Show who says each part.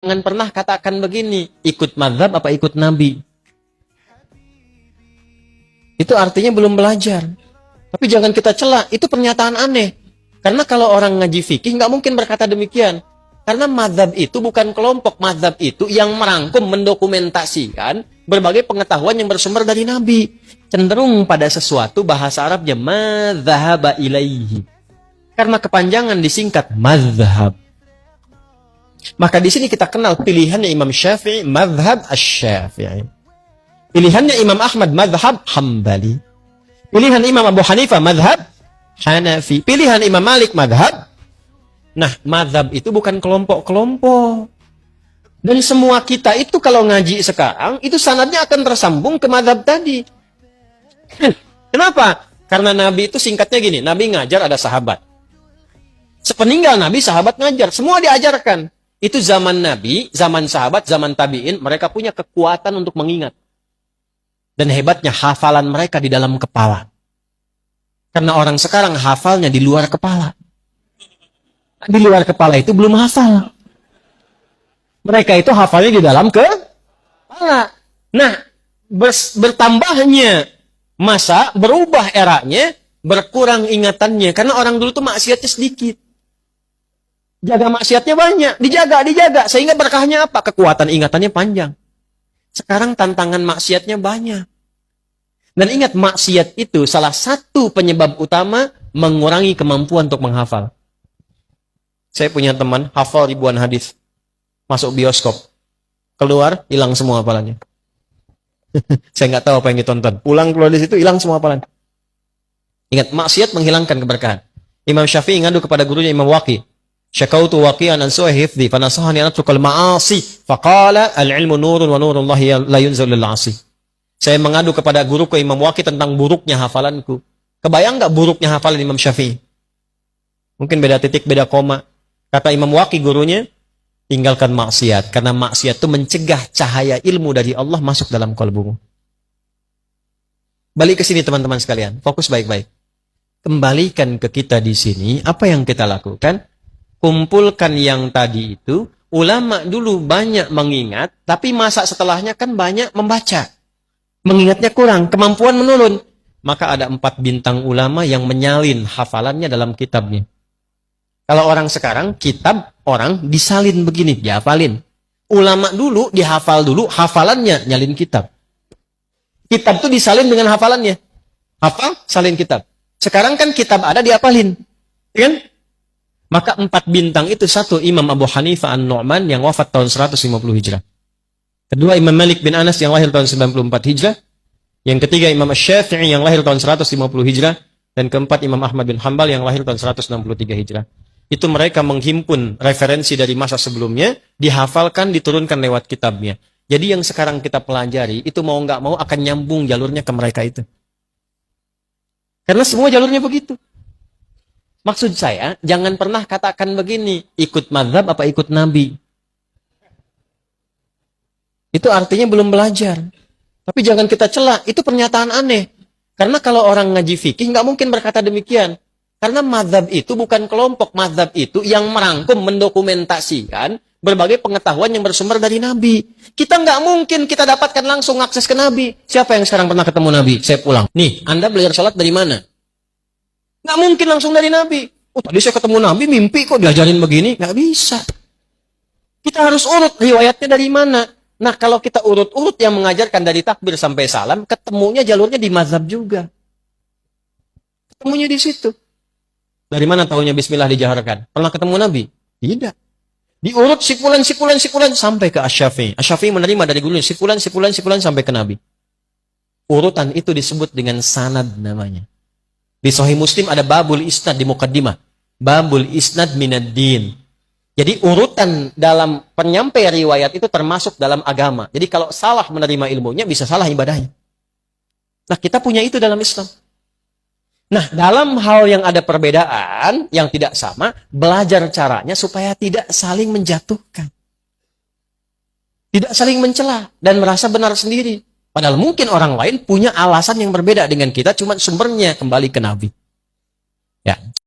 Speaker 1: Jangan pernah katakan begini, ikut mazhab apa ikut Nabi. Itu artinya belum belajar. Tapi jangan kita cela, itu pernyataan aneh. Karena kalau orang ngaji fikih nggak mungkin berkata demikian. Karena mazhab itu bukan kelompok, mazhab itu yang merangkum, mendokumentasikan berbagai pengetahuan yang bersumber dari Nabi. Cenderung pada sesuatu bahasa Arabnya madzhaba ilaihi. Karena kepanjangan disingkat mazhab. Maka di sini kita kenal pilihannya Imam Syafi'i, mazhab asy-Syafi'i. Pilihannya Imam Ahmad, mazhab Hambali. Pilihan Imam Abu Hanifah, mazhab Hanafi. Pilihan Imam Malik, mazhab. Nah, mazhab itu bukan kelompok-kelompok. Dan semua kita itu kalau ngaji sekarang, itu sanadnya akan tersambung ke mazhab tadi. Kenapa? Karena Nabi itu singkatnya gini, Nabi ngajar ada sahabat. Sepeninggal Nabi, sahabat ngajar. Semua diajarkan. Itu zaman Nabi, zaman sahabat, zaman tabi'in, mereka punya kekuatan untuk mengingat. Dan hebatnya hafalan mereka di dalam kepala. Karena orang sekarang hafalnya di luar kepala. Di luar kepala itu belum hafal. Mereka itu hafalnya di dalam kepala. Nah, bertambahnya masa, berubah eranya, berkurang ingatannya. Karena orang dulu tuh maksiatnya sedikit. Jaga maksiatnya banyak, dijaga. Sehingga berkahnya apa? Kekuatan ingatannya panjang. Sekarang tantangan maksiatnya banyak. Dan ingat, maksiat itu salah satu penyebab utama mengurangi kemampuan untuk menghafal. Saya punya teman, hafal ribuan hadis. Masuk bioskop. Keluar, hilang semua hafalannya. Saya nggak tahu apa yang ditonton. Pulang keluar di situ, hilang semua hafalan. Ingat, maksiat menghilangkan keberkahan. Imam Syafi'i ngadu kepada gurunya Imam Waqi. Syakautu waqi'an an su'i hifdhi fanasahani an atrukal ma'asi faqala al-ilmu nurun wa nurullahi la yunzal lil 'asi. Saya mengadu kepada guruku Imam Waqi tentang buruknya hafalanku. Kebayang enggak buruknya hafalan Imam Syafi'i? Mungkin beda titik, beda koma. Kata Imam Waqi gurunya, tinggalkan maksiat karena maksiat itu mencegah cahaya ilmu dari Allah masuk dalam kalbumu. Balik ke sini teman-teman sekalian, fokus baik-baik. Kembalikan ke kita di sini, apa yang kita lakukan? Kumpulkan yang tadi itu, ulama dulu banyak mengingat, tapi masa setelahnya kan banyak membaca. Mengingatnya kurang, kemampuan menurun. Maka ada 4 bintang ulama yang menyalin hafalannya dalam kitabnya. Kalau orang sekarang, kitab orang disalin begini, dihafalin. Ulama dulu dihafal dulu, hafalannya nyalin kitab. Kitab itu disalin dengan hafalannya. Hafal, salin kitab. Sekarang kan kitab ada dihafalin. Kan? Maka 4 bintang itu, satu Imam Abu Hanifah An-Nu'man yang wafat tahun 150 Hijrah. Kedua Imam Malik bin Anas yang lahir tahun 94 Hijrah. Yang ketiga Imam Syafi'i yang lahir tahun 150 Hijrah. Dan keempat Imam Ahmad bin Hanbal yang lahir tahun 163 Hijrah. Itu mereka menghimpun referensi dari masa sebelumnya, dihafalkan, diturunkan lewat kitabnya. Jadi yang sekarang kita pelajari, itu mau nggak mau akan nyambung jalurnya ke mereka itu. Karena semua jalurnya begitu. Maksud saya, jangan pernah katakan begini, ikut mazhab apa ikut Nabi. Itu artinya belum belajar. Tapi jangan kita cela, itu pernyataan aneh. Karena kalau orang ngaji fikih, nggak mungkin berkata demikian. Karena mazhab itu bukan kelompok, mazhab itu yang merangkum, mendokumentasikan berbagai pengetahuan yang bersumber dari Nabi. Kita nggak mungkin kita dapatkan langsung akses ke Nabi. Siapa yang sekarang pernah ketemu Nabi? Saya pulang. Nih, Anda belajar salat dari mana? Nggak mungkin langsung dari Nabi. Oh, tadi saya ketemu Nabi, mimpi kok diajarin begini. Nggak bisa. Kita harus urut riwayatnya dari mana. Nah, kalau kita urut-urut yang mengajarkan dari takbir sampai salam, ketemunya jalurnya di mazhab juga. Ketemunya di situ. Dari mana tahunya bismillah dijaharkan? Pernah ketemu Nabi? Tidak. Diurut sipulan sampai ke Asy-Syafi'i. Asy-Syafi'i menerima dari gurunya sipulan sampai ke Nabi. Urutan itu disebut dengan sanad namanya. Di Sahih Muslim ada babul isnad di muqaddimah. Babul isnad minad din. Jadi urutan dalam penyampai riwayat itu termasuk dalam agama. Jadi kalau salah menerima ilmunya, bisa salah ibadahnya. Nah, kita punya itu dalam Islam. Nah, dalam hal yang ada perbedaan, yang tidak sama, belajar caranya supaya tidak saling menjatuhkan. Tidak saling mencela dan merasa benar sendiri. Padahal mungkin orang lain punya alasan yang berbeda dengan kita, cuma sumbernya kembali ke Nabi.